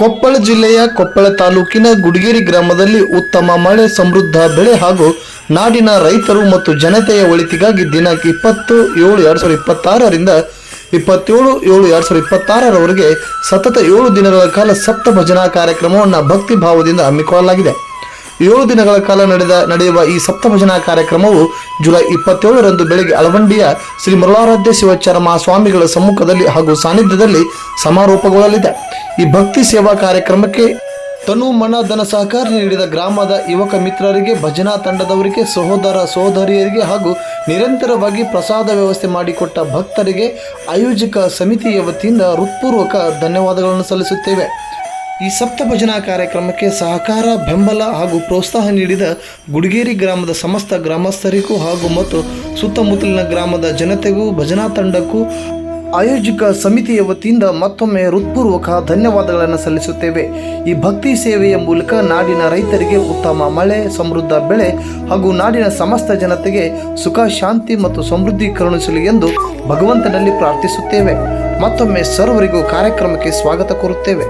ಕೊಪ್ಪಳ ಜಿಲ್ಲೆಯ ಕೊಪ್ಪಳ ತಾಲೂಕಿನ ಗುಡಿಗೇರಿ ಗ್ರಾಮದಲ್ಲಿ ಉತ್ತಮ ಮಳೆ, ಸಮೃದ್ಧ ಬೆಳೆ ಹಾಗೂ ನಾಡಿನ ರೈತರು ಮತ್ತು ಜನತೆಯ ಒಳಿತಿಗಾಗಿ ದಿನಾಂಕ 20/7/2026ರಿಂದ 27/7/2026ರವರೆಗೆ ಸತತ 7 ದಿನಗಳ ಕಾಲ ಸಪ್ತ ಭಜನಾ ಕಾರ್ಯಕ್ರಮವನ್ನು ಭಕ್ತಿ ಭಾವದಿಂದ ಹಮ್ಮಿಕೊಳ್ಳಲಾಗಿದೆ. 7 ದಿನಗಳ ಕಾಲ ನಡೆಯುವ ಈ ಸಪ್ತ ಭಜನಾ ಕಾರ್ಯಕ್ರಮವು ಜುಲೈ 27ರಂದು ಬೆಳಗ್ಗೆ ಅಳವಂಡಿಯ ಶ್ರೀ ಮರುಳಾರಾಧ್ಯ ಶಿವಾಚಾರ್ಯ ಮಹಾಸ್ವಾಮಿಗಳ ಸಮ್ಮುಖದಲ್ಲಿ ಹಾಗೂ ಸಾನ್ನಿಧ್ಯದಲ್ಲಿ ಸಮಾರೋಪಗೊಳ್ಳಲಿದೆ. ಈ ಭಕ್ತಿ ಸೇವಾ ಕಾರ್ಯಕ್ರಮಕ್ಕೆ ತನು ಮನ ಧನ ಸಹಕಾರ ನೀಡಿದ ಗ್ರಾಮದ ಯುವಕ ಮಿತ್ರರಿಗೆ, ಭಜನಾ ತಂಡದವರಿಗೆ, ಸಹೋದರ ಸಹೋದರಿಯರಿಗೆ ಹಾಗೂ ನಿರಂತರವಾಗಿ ಪ್ರಸಾದ ವ್ಯವಸ್ಥೆ ಮಾಡಿಕೊಟ್ಟ ಭಕ್ತರಿಗೆ ಆಯೋಜಕ ಸಮಿತಿಯ ವತಿಯಿಂದ ಹೃತ್ಪೂರ್ವಕ ಧನ್ಯವಾದಗಳನ್ನು ಸಲ್ಲಿಸುತ್ತೇವೆ. ಈ ಸಪ್ತ ಭಜನಾ ಕಾರ್ಯಕ್ರಮಕ್ಕೆ ಸಹಕಾರ, ಬೆಂಬಲ ಹಾಗೂ ಪ್ರೋತ್ಸಾಹ ನೀಡಿದ ಗುಡಿಗೇರಿ ಗ್ರಾಮದ ಸಮಸ್ತ ಗ್ರಾಮಸ್ಥರಿಗೂ ಹಾಗೂ ಮತ್ತು ಸುತ್ತಮುತ್ತಲಿನ ಗ್ರಾಮದ ಜನತೆಗೂ, ಭಜನಾ ತಂಡಕ್ಕೂ ಆಯೋಜಕ ಸಮಿತಿಯ ವತಿಯಿಂದ ಮತ್ತೊಮ್ಮೆ ಹೃತ್ಪೂರ್ವಕ ಧನ್ಯವಾದಗಳನ್ನು ಸಲ್ಲಿಸುತ್ತೇವೆ. ಈ ಭಕ್ತಿ ಸೇವೆಯ ಮೂಲಕ ನಾಡಿನ ರೈತರಿಗೆ ಉತ್ತಮ ಮಳೆ, ಸಮೃದ್ಧ ಬೆಳೆ ಹಾಗೂ ನಾಡಿನ ಸಮಸ್ತ ಜನತೆಗೆ ಸುಖ, ಶಾಂತಿ ಮತ್ತು ಸಮೃದ್ಧಿ ಕರುಣಿಸಲಿ ಎಂದು ಭಗವಂತನಲ್ಲಿ ಪ್ರಾರ್ಥಿಸುತ್ತೇವೆ. ಮತ್ತೊಮ್ಮೆ ಸರ್ವರಿಗೂ ಕಾರ್ಯಕ್ರಮಕ್ಕೆ ಸ್ವಾಗತ ಕೋರುತ್ತೇವೆ.